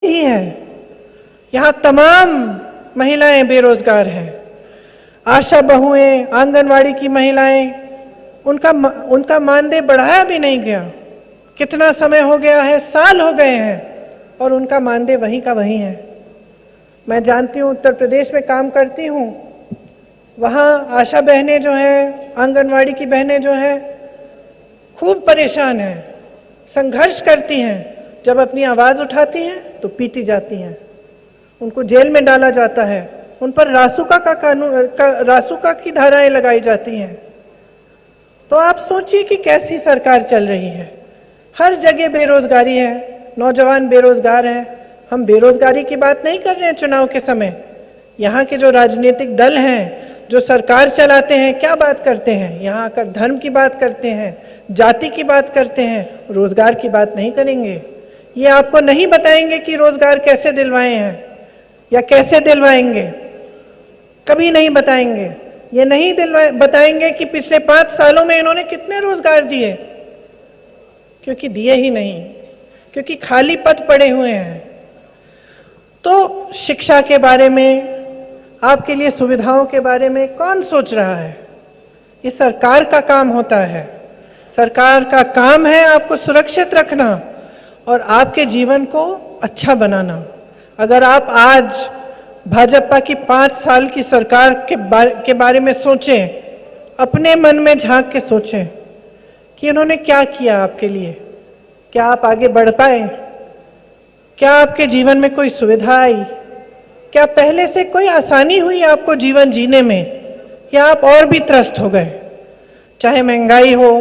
ही है। यहाँ तमाम महिलाएं बेरोजगार हैं। आशा बहुएं, आंगनवाड़ी की महिलाएं, उनका मानदेय बढ़ाया भी नहीं गया। कितना समय हो गया है, साल हो गए हैं और उनका मानदेय वहीं का वहीं है। मैं जानती हूँ, उत्तर प्रदेश में काम करती हूँ, वहाँ आशा बहनें जो हैं, आंगनवाड़ी की बहनें जो हैं, खूब परेशान हैं, संघर्ष करती हैं। जब अपनी आवाज़ उठाती हैं तो पीटी जाती हैं, उनको जेल में डाला जाता है, उन पर रासुका की धाराएं लगाई जाती हैं। तो आप सोचिए कि कैसी सरकार चल रही है। हर जगह बेरोजगारी है, नौजवान बेरोजगार हैं। हम बेरोजगारी की बात नहीं कर रहे हैं चुनाव के समय। यहाँ के जो राजनीतिक दल हैं, जो सरकार चलाते हैं, क्या बात करते हैं? यहाँ आकर धर्म की बात करते हैं, जाति की बात करते हैं, रोजगार की बात नहीं करेंगे। ये आपको नहीं बताएंगे कि रोजगार कैसे दिलवाए हैं या कैसे दिलवाएंगे, कभी नहीं बताएंगे। ये नहीं बताएंगे कि पिछले 5 सालों में इन्होंने कितने रोजगार दिए, क्योंकि दिए ही नहीं, क्योंकि खाली पद पड़े हुए हैं। तो शिक्षा के बारे में, आपके लिए सुविधाओं के बारे में कौन सोच रहा है? ये सरकार का काम होता है। सरकार का काम है आपको सुरक्षित रखना और आपके जीवन को अच्छा बनाना। अगर आप आज भाजपा की 5 साल की सरकार के बारे में सोचें, अपने मन में झांक के सोचें कि उन्होंने क्या किया आपके लिए, क्या आप आगे बढ़ पाए, क्या आपके जीवन में कोई सुविधा आई, क्या पहले से कोई आसानी हुई आपको जीवन जीने में, या आप और भी त्रस्त हो गए? चाहे महंगाई हो,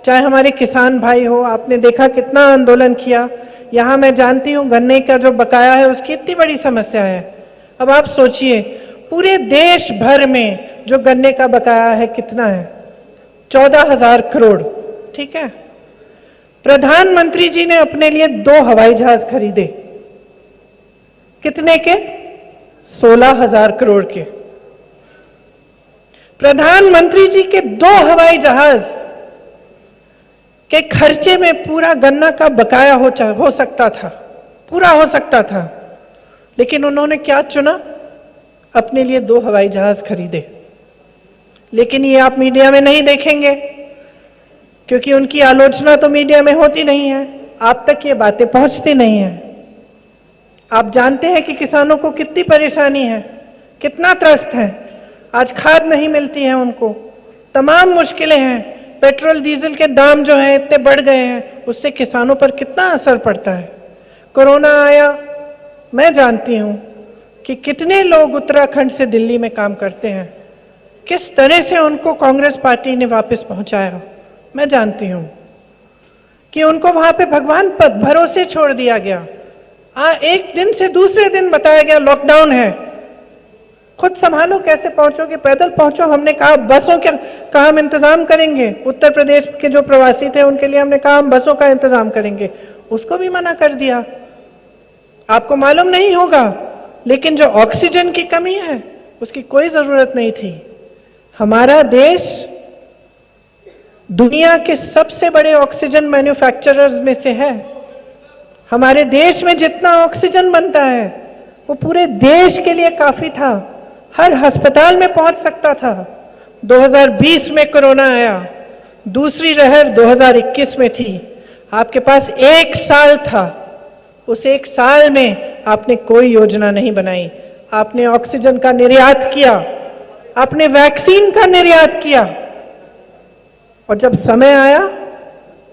चाहे हमारे किसान भाई हो, आपने देखा कितना आंदोलन किया। यहाँ मैं जानती हूँ गन्ने का जो बकाया है उसकी इतनी बड़ी समस्या है। अब आप सोचिए, पूरे देश भर में जो गन्ने का बकाया है कितना है? 14,000 करोड़। ठीक है, प्रधानमंत्री जी ने अपने लिए 2 हवाई जहाज खरीदे। कितने के? 16,000 करोड़ के। प्रधानमंत्री जी के 2 हवाई जहाज के खर्चे में पूरा गन्ना का बकाया हो सकता था, पूरा हो सकता था। लेकिन उन्होंने क्या चुना? अपने लिए 2 हवाई जहाज खरीदे। लेकिन ये आप मीडिया में नहीं देखेंगे, क्योंकि उनकी आलोचना तो मीडिया में होती नहीं है, आप तक ये बातें पहुंचती नहीं है। आप जानते हैं कि किसानों को कितनी परेशानी है, कितना त्रस्त है। आज खाद नहीं मिलती है उनको, तमाम मुश्किलें हैं। पेट्रोल डीजल के दाम जो हैं इतने बढ़ गए हैं, उससे किसानों पर कितना असर पड़ता है। कोरोना आया, मैं जानती हूँ कि कितने लोग उत्तराखंड से दिल्ली में काम करते हैं, किस तरह से उनको कांग्रेस पार्टी ने वापस पहुंचाया। मैं जानती हूँ कि उनको वहां पे भगवान पर भरोसे छोड़ दिया गया। एक दिन से दूसरे दिन बताया गया लॉकडाउन है, खुद संभालो, कैसे पहुंचोगे? पैदल पहुंचो। हमने कहा बसों का हम इंतजाम करेंगे। उत्तर प्रदेश के जो प्रवासी थे उनके लिए हमने कहा हम बसों का इंतजाम करेंगे, उसको भी मना कर दिया। आपको मालूम नहीं होगा, लेकिन जो ऑक्सीजन की कमी है उसकी कोई जरूरत नहीं थी। हमारा देश दुनिया के सबसे बड़े ऑक्सीजन मैन्युफैक्चरर्स में से है। हमारे देश में जितना ऑक्सीजन बनता है वो पूरे देश के लिए काफी था, हर अस्पताल में पहुंच सकता था। 2020 में कोरोना आया, दूसरी लहर 2021 में थी। आपके पास 1 साल था, उस 1 साल में आपने कोई योजना नहीं बनाई। आपने ऑक्सीजन का निर्यात किया, आपने वैक्सीन का निर्यात किया, और जब समय आया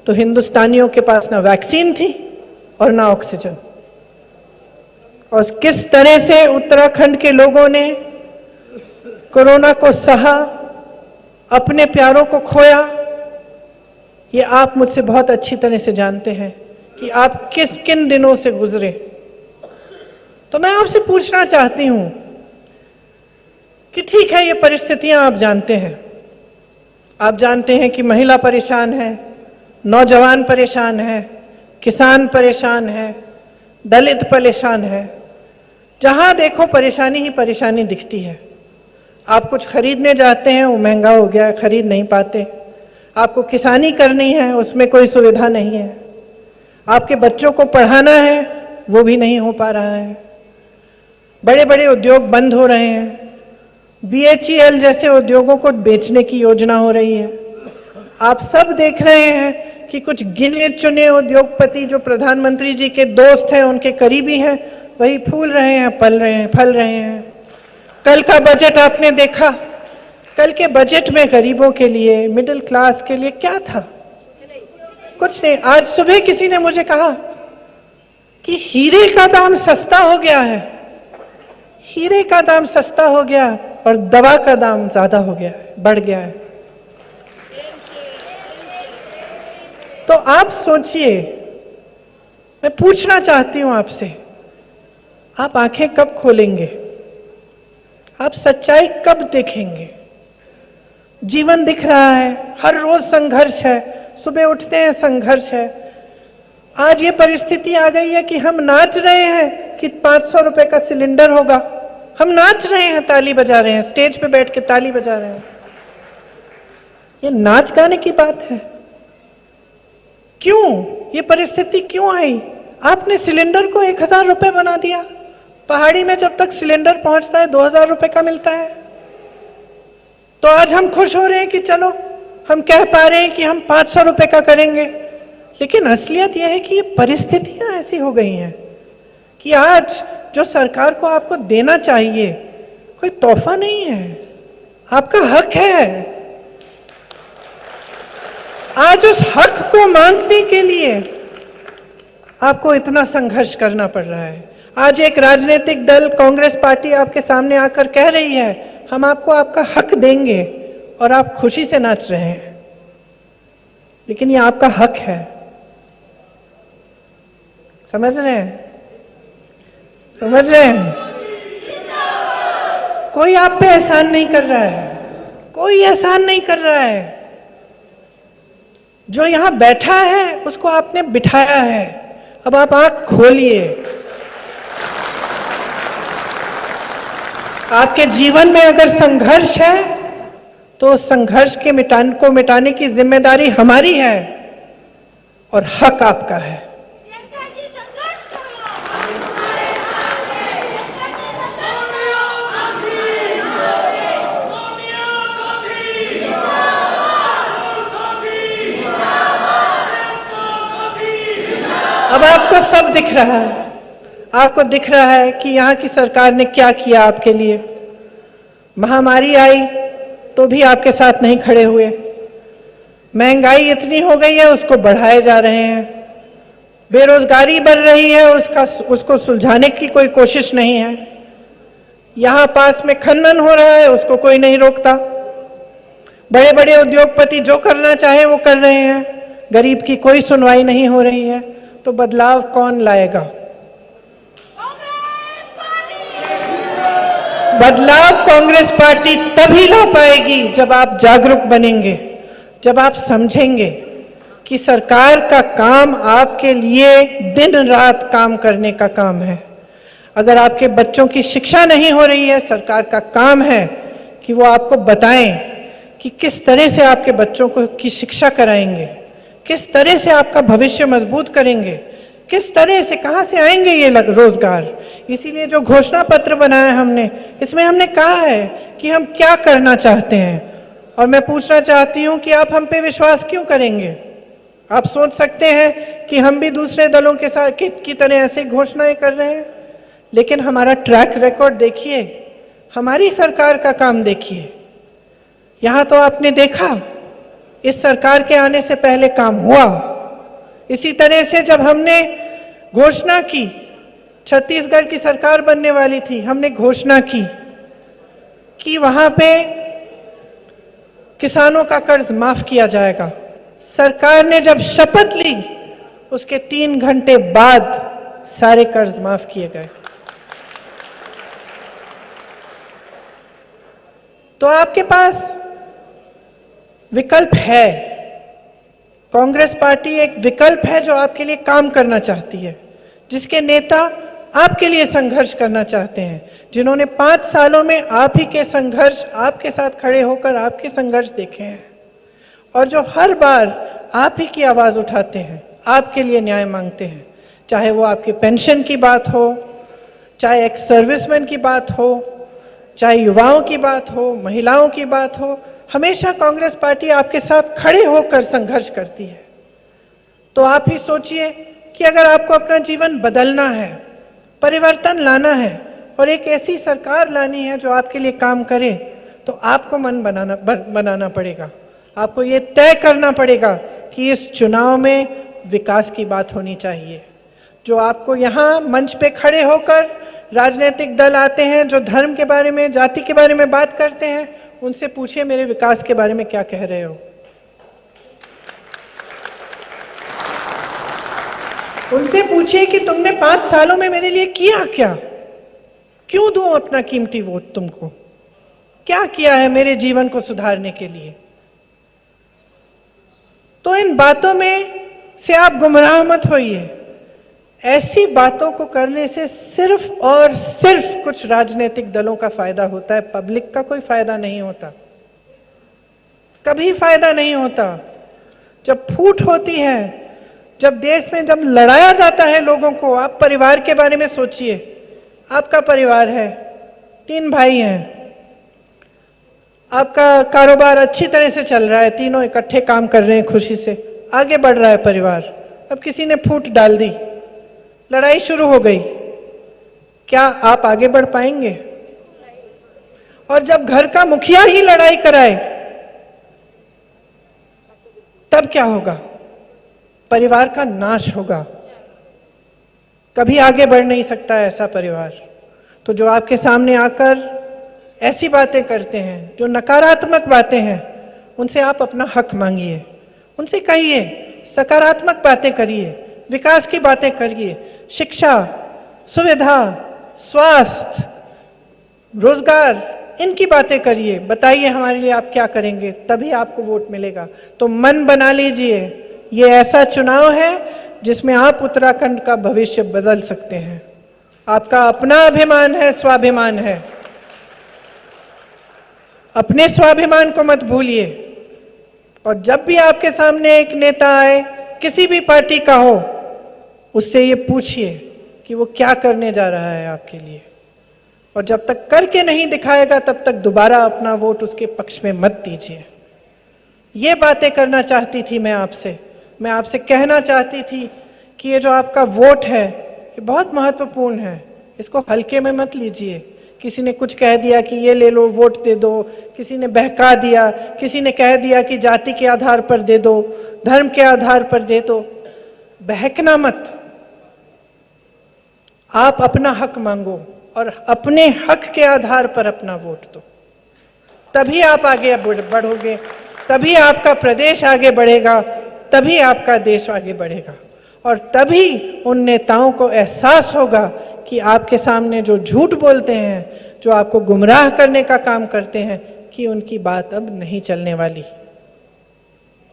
तो हिंदुस्तानियों के पास ना वैक्सीन थी और ना ऑक्सीजन। और किस तरह से उत्तराखंड के लोगों ने कोरोना को सहा, अपने प्यारों को खोया, ये आप मुझसे बहुत अच्छी तरह से जानते हैं कि आप किन दिनों से गुजरे। तो मैं आपसे पूछना चाहती हूं कि ठीक है, ये परिस्थितियां आप जानते हैं। आप जानते हैं कि महिला परेशान है, नौजवान परेशान है, किसान परेशान है, दलित परेशान है। जहां देखो परेशानी ही परेशानी दिखती है। आप कुछ खरीदने जाते हैं, वो महंगा हो गया, खरीद नहीं पाते। आपको किसानी करनी है, उसमें कोई सुविधा नहीं है। आपके बच्चों को पढ़ाना है, वो भी नहीं हो पा रहा है। बड़े बड़े उद्योग बंद हो रहे हैं। BHEL जैसे उद्योगों को बेचने की योजना हो रही है। आप सब देख रहे हैं कि कुछ गिने चुने उद्योगपति जो प्रधानमंत्री जी के दोस्त हैं, उनके करीबी हैं, वही फूल रहे हैं, फल रहे हैं। कल का बजट आपने देखा। कल के बजट में गरीबों के लिए, मिडिल क्लास के लिए क्या था? कुछ नहीं। आज सुबह किसी ने मुझे कहा कि हीरे का दाम सस्ता हो गया है। हीरे का दाम सस्ता हो गया और दवा का दाम ज्यादा हो गया है, बढ़ गया है। तो आप सोचिए, मैं पूछना चाहती हूं आपसे, आप आंखें कब खोलेंगे? आप सच्चाई कब देखेंगे? जीवन दिख रहा है, हर रोज संघर्ष है, सुबह उठते हैं संघर्ष है। आज ये परिस्थिति आ गई है कि हम नाच रहे हैं कि 500 रुपए का सिलेंडर होगा। हम नाच रहे हैं, ताली बजा रहे हैं, स्टेज पे बैठ के ताली बजा रहे हैं। ये नाच गाने की बात है? क्यों ये परिस्थिति क्यों आई? आपने सिलेंडर को 1000 रुपए बना दिया। पहाड़ी में जब तक सिलेंडर पहुंचता है 2000 रुपए का मिलता है। तो आज हम खुश हो रहे हैं कि चलो हम कह पा रहे हैं कि हम 500 रुपए का करेंगे, लेकिन असलियत यह है कि ये परिस्थितियां ऐसी हो गई हैं कि आज जो सरकार को आपको देना चाहिए कोई तोहफा नहीं है, आपका हक है। आज उस हक को मांगने के लिए आपको इतना संघर्ष करना पड़ रहा है। आज एक राजनीतिक दल कांग्रेस पार्टी आपके सामने आकर कह रही है हम आपको आपका हक देंगे, और आप खुशी से नाच रहे हैं, लेकिन ये आपका हक है। समझ रहे हैं? समझ रहे हैं? कोई आप पे एहसान नहीं कर रहा है, कोई एहसान नहीं कर रहा है। जो यहां बैठा है उसको आपने बिठाया है। अब आप आंख खोलिए। आपके जीवन में अगर संघर्ष है तो संघर्ष के मिटाने की जिम्मेदारी हमारी है और हक आपका है। अब आपको सब दिख रहा है। आपको दिख रहा है कि यहाँ की सरकार ने क्या किया आपके लिए। महामारी आई तो भी आपके साथ नहीं खड़े हुए। महंगाई इतनी हो गई है उसको बढ़ाए जा रहे हैं। बेरोजगारी बढ़ रही है उसको सुलझाने की कोई कोशिश नहीं है। यहाँ पास में खनन हो रहा है उसको कोई नहीं रोकता। बड़े बड़े उद्योगपति जो करना चाहे वो कर रहे हैं। गरीब की कोई सुनवाई नहीं हो रही है। तो बदलाव कौन लाएगा? बदलाव कांग्रेस पार्टी तभी ला पाएगी जब आप जागरूक बनेंगे, जब आप समझेंगे कि सरकार का काम आपके लिए दिन रात काम करने का काम है। अगर आपके बच्चों की शिक्षा नहीं हो रही है, सरकार का काम है कि वो आपको बताएं कि किस तरह से आपके बच्चों को की शिक्षा कराएंगे, किस तरह से आपका भविष्य मजबूत करेंगे, किस तरह से, कहां से आएंगे ये रोजगार। इसीलिए जो घोषणा पत्र बनाया हमने, इसमें हमने कहा है कि हम क्या करना चाहते हैं। और मैं पूछना चाहती हूं कि आप हम पे विश्वास क्यों करेंगे? आप सोच सकते हैं कि हम भी दूसरे दलों के साथ की तरह ऐसे घोषणाएं कर रहे हैं, लेकिन हमारा ट्रैक रिकॉर्ड देखिए, हमारी सरकार का काम देखिए। यहां तो आपने देखा इस सरकार के आने से पहले काम हुआ। इसी तरह से जब हमने घोषणा की, छत्तीसगढ़ की सरकार बनने वाली थी, हमने घोषणा की कि वहां पे किसानों का कर्ज माफ किया जाएगा। सरकार ने जब शपथ ली उसके 3 घंटे बाद सारे कर्ज माफ किए गए। तो आपके पास विकल्प है। कांग्रेस पार्टी एक विकल्प है जो आपके लिए काम करना चाहती है, जिसके नेता आपके लिए संघर्ष करना चाहते हैं, जिन्होंने 5 सालों में आप ही के संघर्ष, आपके साथ खड़े होकर आपके संघर्ष देखे हैं, और जो हर बार आप ही की आवाज उठाते हैं, आपके लिए न्याय मांगते हैं। चाहे वो आपके पेंशन की बात हो, चाहे एक्स सर्विसमैन की बात हो, चाहे युवाओं की बात हो, महिलाओं की बात हो, हमेशा कांग्रेस पार्टी आपके साथ खड़े होकर संघर्ष करती है। तो आप ही सोचिए कि अगर आपको अपना जीवन बदलना है, परिवर्तन लाना है और एक ऐसी सरकार लानी है जो आपके लिए काम करे, तो आपको मन बनाना पड़ेगा। आपको ये तय करना पड़ेगा कि इस चुनाव में विकास की बात होनी चाहिए। जो आपको यहाँ मंच पे खड़े होकर राजनीतिक दल आते हैं, जो धर्म के बारे में, जाति के बारे में बात करते हैं, उनसे पूछिए मेरे विकास के बारे में क्या कह रहे हो। उनसे पूछिए कि तुमने 5 सालों में मेरे लिए किया क्या, क्यों दूं अपना कीमती वोट तुमको, क्या किया है मेरे जीवन को सुधारने के लिए। तो इन बातों में से आप गुमराह मत होइए। ऐसी बातों को करने से सिर्फ और सिर्फ कुछ राजनीतिक दलों का फायदा होता है, पब्लिक का कोई फायदा नहीं होता, कभी फायदा नहीं होता। जब फूट होती है, जब देश में जब लड़ाया जाता है लोगों को, आप परिवार के बारे में सोचिए। आपका परिवार है, 3 भाई हैं, आपका कारोबार अच्छी तरह से चल रहा है, तीनों इकट्ठे काम कर रहे हैं, खुशी से आगे बढ़ रहा है परिवार। अब किसी ने फूट डाल दी, लड़ाई शुरू हो गई, क्या आप आगे बढ़ पाएंगे? और जब घर का मुखिया ही लड़ाई कराए तब क्या होगा? परिवार का नाश होगा, कभी आगे बढ़ नहीं सकता ऐसा परिवार। तो जो आपके सामने आकर ऐसी बातें करते हैं, जो नकारात्मक बातें हैं, उनसे आप अपना हक मांगिए, उनसे कहिए, सकारात्मक बातें करिए, विकास की बातें करिए, शिक्षा, सुविधा, स्वास्थ्य, रोजगार, इनकी बातें करिए, बताइए हमारे लिए आप क्या करेंगे, तभी आपको वोट मिलेगा। तो मन बना लीजिए, ये ऐसा चुनाव है जिसमें आप उत्तराखंड का भविष्य बदल सकते हैं। आपका अपना अभिमान है, स्वाभिमान है, अपने स्वाभिमान को मत भूलिए। और जब भी आपके सामने एक नेता आए, किसी भी पार्टी का हो, उससे ये पूछिए कि वो क्या करने जा रहा है आपके लिए। और जब तक करके नहीं दिखाएगा तब तक दोबारा अपना वोट उसके पक्ष में मत दीजिए। ये बातें करना चाहती थी मैं आपसे कहना चाहती थी कि ये जो आपका वोट है ये बहुत महत्वपूर्ण है, इसको हल्के में मत लीजिए। किसी ने कुछ कह दिया कि ये ले लो, वोट दे दो, किसी ने बहका दिया, किसी ने कह दिया कि जाति के आधार पर दे दो, धर्म के आधार पर दे दो। बहकना मत, आप अपना हक मांगो और अपने हक के आधार पर अपना वोट दो, तभी आप आगे बढ़ोगे, तभी आपका प्रदेश आगे बढ़ेगा, तभी आपका देश आगे बढ़ेगा। और तभी उन नेताओं को एहसास होगा कि आपके सामने जो झूठ बोलते हैं, जो आपको गुमराह करने का काम करते हैं, कि उनकी बात अब नहीं चलने वाली।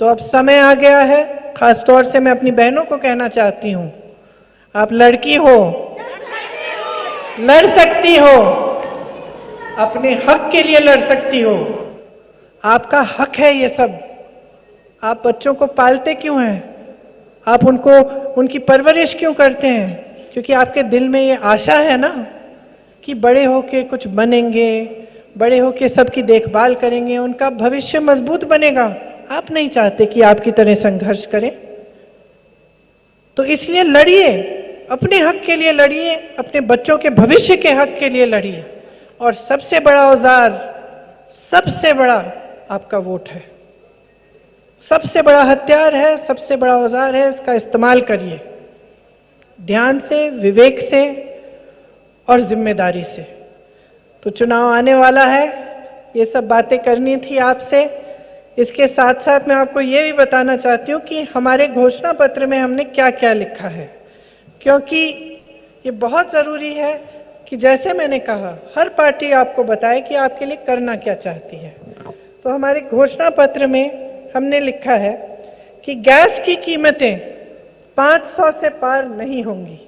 तो अब समय आ गया है, खास तौर से मैं अपनी बहनों को कहना चाहती हूं, आप लड़की हो, लड़ सकती हो, अपने हक के लिए लड़ सकती हो, आपका हक है ये सब। आप बच्चों को पालते क्यों हैं? आप उनकी परवरिश क्यों करते हैं? क्योंकि आपके दिल में ये आशा है ना कि बड़े होके कुछ बनेंगे, बड़े होके सबकी देखभाल करेंगे, उनका भविष्य मजबूत बनेगा। आप नहीं चाहते कि आपकी तरह संघर्ष करें, तो इसलिए लड़िए, अपने हक के लिए लड़िए, अपने बच्चों के भविष्य के हक के लिए लड़िए। और सबसे बड़ा औजार, सबसे बड़ा आपका वोट है, सबसे बड़ा हथियार है, सबसे बड़ा औजार है, इसका इस्तेमाल करिए ध्यान से, विवेक से और जिम्मेदारी से। तो चुनाव आने वाला है, ये सब बातें करनी थी आपसे। इसके साथ साथ मैं आपको ये भी बताना चाहती हूँ कि हमारे घोषणा पत्र में हमने क्या क्या लिखा है, क्योंकि ये बहुत ज़रूरी है कि जैसे मैंने कहा, हर पार्टी आपको बताए कि आपके लिए करना क्या चाहती है। तो हमारे घोषणा पत्र में हमने लिखा है कि गैस की कीमतें 500 से पार नहीं होंगी।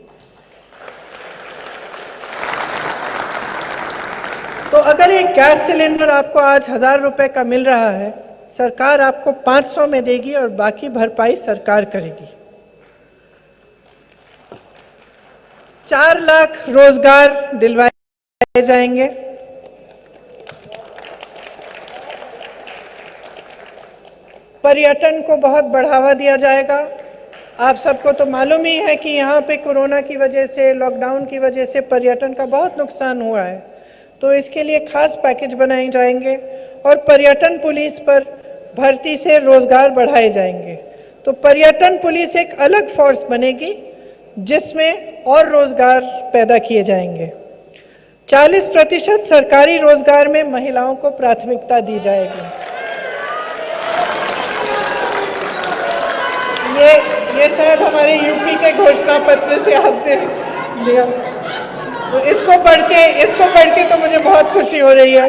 तो अगर एक गैस सिलेंडर आपको आज 1000 रुपए का मिल रहा है, सरकार आपको 500 में देगी और बाकी भरपाई सरकार करेगी। 4 लाख रोजगार दिलवाए जाएंगे। पर्यटन को बहुत बढ़ावा दिया जाएगा। आप सबको तो मालूम ही है कि यहाँ पे कोरोना की वजह से, लॉकडाउन की वजह से पर्यटन का बहुत नुकसान हुआ है, तो इसके लिए खास पैकेज बनाए जाएंगे और पर्यटन पुलिस पर भर्ती से रोजगार बढ़ाए जाएंगे। तो पर्यटन पुलिस एक अलग फोर्स बनेगी जिसमें और रोजगार पैदा किए जाएंगे। 40% सरकारी रोजगार में महिलाओं को प्राथमिकता दी जाएगी। ये शायद हमारे यूपी के घोषणा पत्र से आपने लिया, तो इसको पढ़ के तो मुझे बहुत खुशी हो रही है।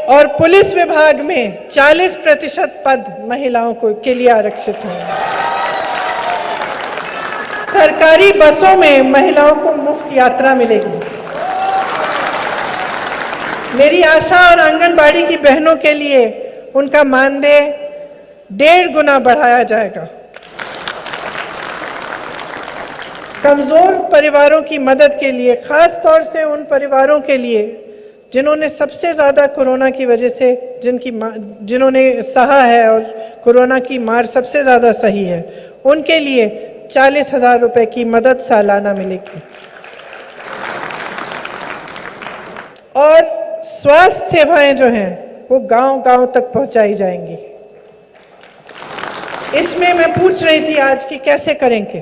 और पुलिस विभाग में 40% पद महिलाओं के लिए आरक्षित होंगे। सरकारी बसों में महिलाओं को मुफ्त यात्रा मिलेगी। मेरी आशा और आंगनबाड़ी की बहनों के लिए उनका मानदेय 1.5 गुना बढ़ाया जाएगा। कमजोर परिवारों की मदद के लिए, खास तौर से उन परिवारों के लिए जिन्होंने सबसे ज्यादा कोरोना की वजह से जिन्होंने सहा है और कोरोना की मार सबसे ज्यादा सही है, उनके लिए 40,000 रुपए की मदद सालाना मिलेगी। और स्वास्थ्य सेवाएं जो हैं वो गांव-गांव तक पहुंचाई जाएंगी। इसमें मैं पूछ रही थी आज कि कैसे करेंगे,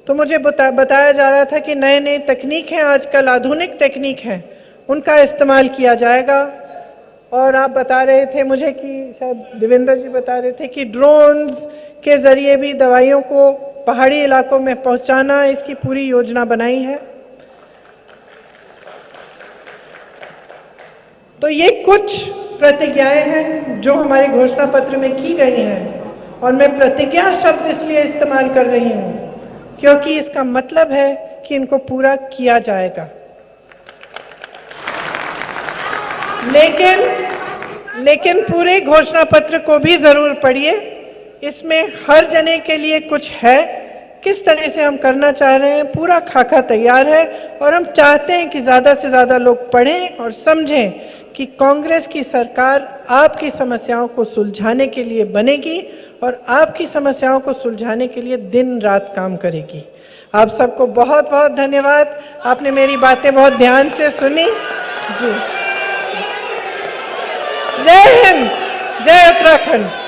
तो मुझे बताया जा रहा था कि नए नए तकनीक हैं, आजकल आधुनिक तकनीक हैं, उनका इस्तेमाल किया जाएगा। और आप बता रहे थे मुझे कि शायद देवेंद्र जी बता रहे थे कि ड्रोन्स के जरिए भी दवाइयों को पहाड़ी इलाकों में पहुंचाना, इसकी पूरी योजना बनाई है। तो ये कुछ प्रतिज्ञाएं हैं जो हमारे घोषणा पत्र में की गई हैं, और मैं प्रतिज्ञा शब्द इसलिए इस्तेमाल कर रही हूं क्योंकि इसका मतलब है कि इनको पूरा किया जाएगा। लेकिन पूरे घोषणा पत्र को भी जरूर पढ़िए। इसमें हर जने के लिए कुछ है, किस तरह से हम करना चाह रहे हैं, पूरा खाका तैयार है। और हम चाहते हैं कि ज्यादा से ज्यादा लोग पढ़ें और समझें कि कांग्रेस की सरकार आपकी समस्याओं को सुलझाने के लिए बनेगी और आपकी समस्याओं को सुलझाने के लिए दिन रात काम करेगी। आप सबको बहुत बहुत धन्यवाद। आपने मेरी बातें बहुत ध्यान से सुनी। जी, जय हिंद, जय उत्तराखंड।